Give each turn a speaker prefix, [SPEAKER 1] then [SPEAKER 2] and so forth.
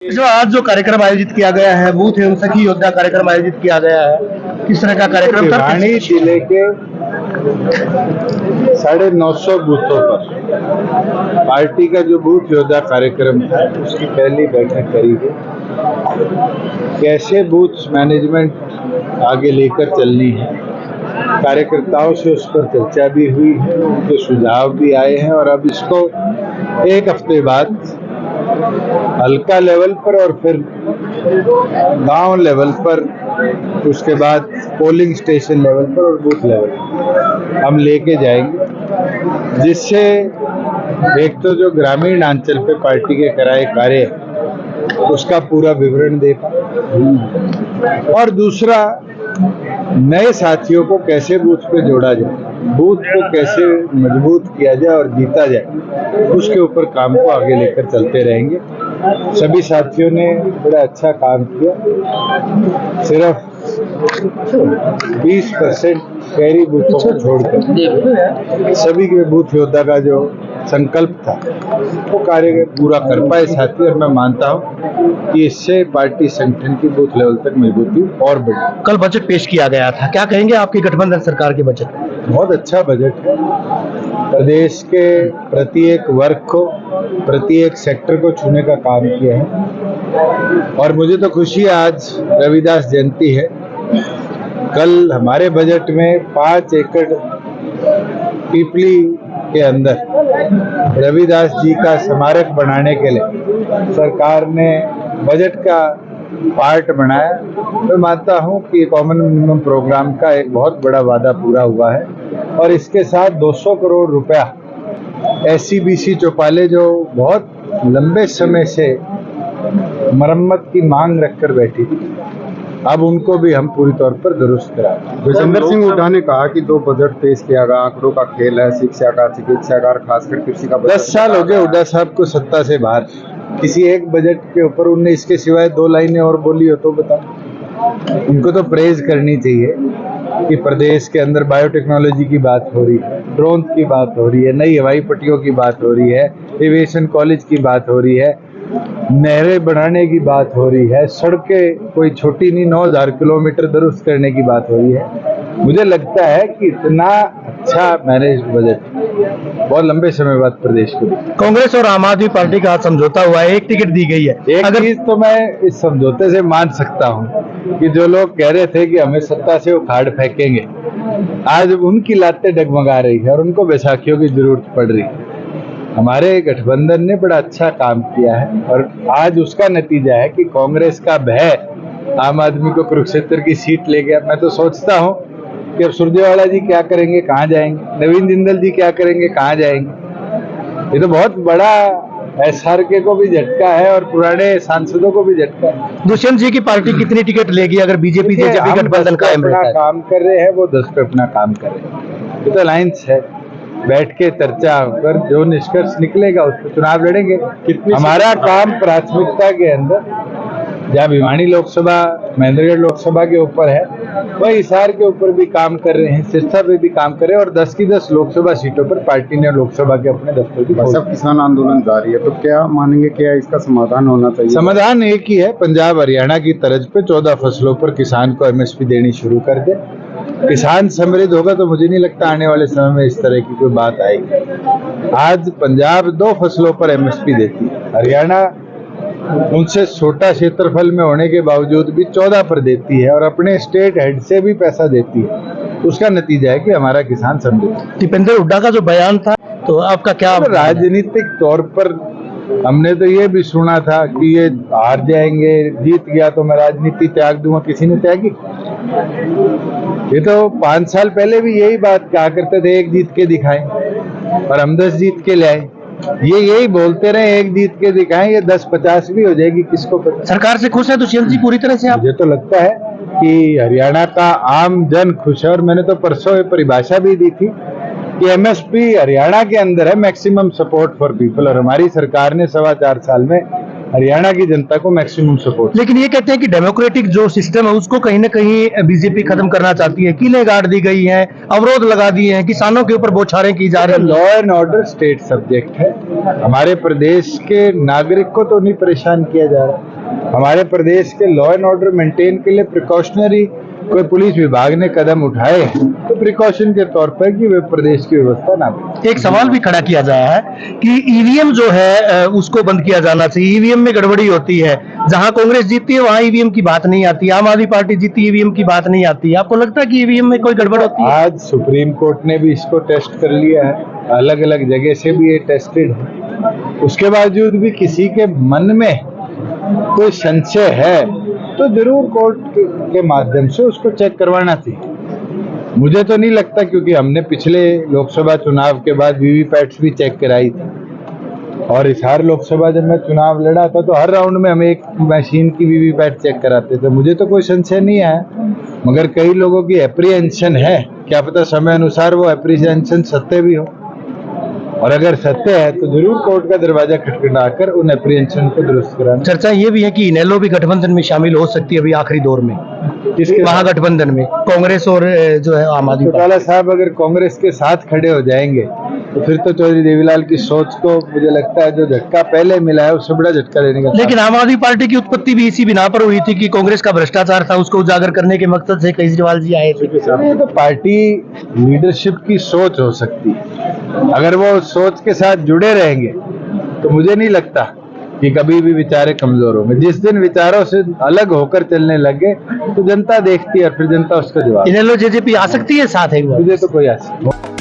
[SPEAKER 1] जो आज जो कार्यक्रम आयोजित किया गया है, बूथ एवं सखी योद्धा कार्यक्रम आयोजित किया गया है, किस तरह का कार्यक्रम था?
[SPEAKER 2] भिवानी जिले के 950 बूथों पर पार्टी का जो बूथ योद्धा कार्यक्रम था उसकी पहली बैठक करी गई। कैसे बूथ मैनेजमेंट आगे लेकर चलनी है, कार्यकर्ताओं से उस पर चर्चा भी हुई है, उनके सुझाव भी आए हैं और अब इसको एक हफ्ते बाद हल्का लेवल पर और फिर गांव लेवल पर, उसके बाद पोलिंग स्टेशन लेवल पर और बूथ लेवल पर हम लेके जाएंगे, जिससे एक तो जो ग्रामीण अंचल पे पार्टी के कराए कार्य उसका पूरा विवरण दे पाए और दूसरा नए साथियों को कैसे बूथ पे जोड़ा जाए, बूथ को कैसे मजबूत किया जाए और जीता जाए, उसके ऊपर काम को आगे लेकर चलते रहेंगे। सभी साथियों ने बड़ा अच्छा काम किया। सिर्फ 20% शहरी बूथों को छोड़कर सभी के बूथ योद्धा का जो संकल्प था वो कार्य पूरा कर पाए साथी, और मैं मानता हूँ कि इससे पार्टी संगठन की बूथ लेवल तक मजबूती और बढ़ी।
[SPEAKER 1] कल बजट पेश किया गया था, क्या कहेंगे आपकी गठबंधन सरकार के बजट?
[SPEAKER 2] बहुत अच्छा बजट है। प्रदेश के प्रत्येक वर्ग को, प्रत्येक सेक्टर को छूने का काम किया है और मुझे तो खुशी है, आज रविदास जयंती है। कल हमारे बजट में 5 एकड़ पीपली के अंदर रविदास जी का स्मारक बनाने के लिए सरकार ने बजट का पार्ट बनाया। मैं मानता हूं कि कॉमन मिनिमम प्रोग्राम का एक बहुत बड़ा वादा पूरा हुआ है और इसके साथ 200 करोड़ रुपया SC-BC चौपाले जो बहुत लंबे समय से मरम्मत की मांग रखकर बैठी थी, अब उनको भी हम पूरी तौर पर दुरुस्त कराएं।
[SPEAKER 3] विजेंद्र सिंह हुड्डा ने कहा कि 2 बजट पेश किया गया, आंकड़ों का खेल है, शिक्षा का, चिकित्सा का, खासकर कृषि का।
[SPEAKER 2] 10 साल हो गए हुड्डा साहब को सत्ता से बाहर, किसी एक बजट के ऊपर उनने इसके सिवाय 2 लाइनें और बोली हो तो बताओ। उनको तो प्रेज करनी चाहिए कि प्रदेश के अंदर बायोटेक्नोलॉजी की बात हो रही है, ड्रोन की बात हो रही है, नई हवाई पट्टियों की बात हो रही है, एविएशन कॉलेज की बात हो रही है, नहरें बनाने की बात हो रही है, सड़कें कोई छोटी नहीं 9000 किलोमीटर दुरुस्त करने की बात हो रही है। मुझे लगता है कि इतना अच्छा मैनेज बजट बहुत लंबे समय बाद प्रदेश को।
[SPEAKER 1] कांग्रेस और आम आदमी पार्टी का समझौता हुआ है, एक टिकट दी गई है।
[SPEAKER 2] एक चीज तो मैं इस समझौते से मान सकता हूँ कि जो लोग कह रहे थे कि हमें सत्ता से उखाड़ फेंकेंगे, आज उनकी लातें डगमगा रही है और उनको बैसाखियों की जरूरत पड़ रही है। हमारे गठबंधन ने बड़ा अच्छा काम किया है और आज उसका नतीजा है कि कांग्रेस का भय आम आदमी को कुरुक्षेत्र की सीट ले गया। मैं तो सोचता हूँ कि अब सुरजेवाला जी क्या करेंगे, कहाँ जाएंगे, नवीन जिंदल जी क्या करेंगे, कहाँ जाएंगे। ये तो बहुत बड़ा SRK को भी झटका है और पुराने सांसदों को भी झटका है।
[SPEAKER 1] दुष्यंत जी की पार्टी कितनी टिकट लेगी अगर बीजेपी जेजेपी गठबंधन कायम रहता है?
[SPEAKER 2] काम कर रहे हैं वो 10 पे अपना काम कर रहे हैं। ये तो अलायंस है, बैठ के चर्चा कर जो निष्कर्ष निकलेगा उस पर चुनाव लड़ेंगे। हमारा काम प्राथमिकता के अंदर जहाँ भिवानी लोकसभा, महेंद्रगढ़ लोकसभा के ऊपर है, वही हिसार के ऊपर भी काम कर रहे हैं, सिरसा पे भी काम कर रहे हैं और 10 की 10 लोकसभा सीटों पर पार्टी ने लोकसभा के अपने दफ्तर भी।
[SPEAKER 3] सब किसान आंदोलन जारी है, तो क्या मानेंगे, क्या इसका समाधान होना चाहिए?
[SPEAKER 2] समाधान एक ही है, पंजाब हरियाणा की तर्ज पे 14 फसलों पर किसान को MSP देनी शुरू कर दे। किसान समृद्ध होगा तो मुझे नहीं लगता आने वाले समय में इस तरह की कोई बात आएगी। आज पंजाब 2 फसलों पर MSP देती है, हरियाणा उनसे छोटा क्षेत्रफल में होने के बावजूद भी 14 पर देती है और अपने स्टेट हेड से भी पैसा देती है। उसका नतीजा है कि हमारा किसान समृद्ध।
[SPEAKER 1] दीपेंद्र हुड्डा का जो बयान था, तो आपका क्या?
[SPEAKER 2] राजनीतिक तौर पर हमने तो ये भी सुना था कि ये हार जाएंगे, जीत गया तो मैं राजनीति त्याग दूंगा। किसी ने त्यागी? ये तो 5 साल पहले भी यही बात कहा करते थे, एक जीत के दिखाएं, और हम 10 जीत के ले आए। ये यही बोलते रहे, एक जीत के दिखाएं, ये 10-50 भी हो जाएगी, किसको पता।
[SPEAKER 1] सरकार से खुश है दुष्यंत जी पूरी तरह से?
[SPEAKER 2] मुझे तो लगता है कि हरियाणा का आम जन खुश है और मैंने तो परसों ये परिभाषा भी दी थी कि MSP हरियाणा के अंदर है मैक्सिमम सपोर्ट फॉर पीपल, और हमारी सरकार ने 4.25 साल में हरियाणा की जनता को मैक्सिमम सपोर्ट।
[SPEAKER 1] लेकिन ये कहते हैं कि डेमोक्रेटिक जो सिस्टम है उसको कहीं ना कहीं बीजेपी खत्म करना चाहती है, कीलें गाड़ दी गई हैं, अवरोध लगा दिए हैं, किसानों के ऊपर बौछारें की जा रही हैं।
[SPEAKER 2] Law and order state subject है। हमारे प्रदेश के नागरिक को तो नहीं परेशान किया जा रहा। हमारे प्रदेश के लॉ एंड ऑर्डर मेंटेन के लिए प्रिकॉशनरी कोई पुलिस विभाग ने कदम उठाए तो प्रिकॉशन के तौर पर कि वे प्रदेश की व्यवस्था ना बिगड़े।
[SPEAKER 1] एक सवाल भी खड़ा किया गया है कि ईवीएम जो है उसको बंद किया जाना चाहिए। ईवीएम में गड़बड़ी होती है, जहां कांग्रेस जीतती है वहां ईवीएम की बात नहीं आती, आम आदमी पार्टी जीतती है ईवीएम की बात नहीं आती। आपको लगता है कि ईवीएम में कोई गड़बड़ होती है?
[SPEAKER 2] आज सुप्रीम कोर्ट ने भी इसको टेस्ट कर लिया है, अलग अलग जगह से भी ये टेस्टेड है। उसके बावजूद भी किसी के मन में कोई संशय है तो जरूर कोर्ट के माध्यम से उसको चेक करवाना चाहिए। मुझे तो नहीं लगता, क्योंकि हमने पिछले लोकसभा चुनाव के बाद वीवीपैट्स भी चेक कराई थी और इस हर लोकसभा जब मैं चुनाव लड़ा था तो हर राउंड में हम एक मशीन की वीवीपैट चेक कराते थे। मुझे तो कोई संशय नहीं आया, मगर कई लोगों की एप्रीहेंशन है, क्या पता समय अनुसार वो एप्रीहेंशन सत्य भी हो, और अगर सत्य है तो जरूर कोर्ट का दरवाजा खटखटाकर उन एप्रीहेंशन को दुरुस्त कराना।
[SPEAKER 1] चर्चा ये भी है कि इनेलो भी गठबंधन में शामिल हो सकती है अभी आखिरी दौर में,
[SPEAKER 2] इसके
[SPEAKER 1] महागठबंधन में कांग्रेस और जो है आम आदमी पार्टी।
[SPEAKER 2] चौटाला साहब अगर कांग्रेस के साथ खड़े हो जाएंगे तो फिर तो चौधरी देवीलाल की सोच को मुझे लगता है जो झटका पहले मिला है उससे बड़ा झटका देने का।
[SPEAKER 1] लेकिन आम आदमी पार्टी की उत्पत्ति भी इसी बिना पर हुई थी कि कांग्रेस का भ्रष्टाचार था, उसको उजागर करने के मकसद से केजरीवाल जी आए थे।
[SPEAKER 2] ये तो पार्टी लीडरशिप की सोच हो सकती है, अगर वो उस सोच के साथ जुड़े रहेंगे तो मुझे नहीं लगता कि कभी भी विचारे कमजोर होंगे। जिस दिन विचारों से अलग होकर चलने लगे तो जनता देखती है और फिर जनता उसका जवाब।
[SPEAKER 1] इनेलो जेजेपी आ सकती है साथ एक बार?
[SPEAKER 2] मुझे तो कोई आशा नहीं।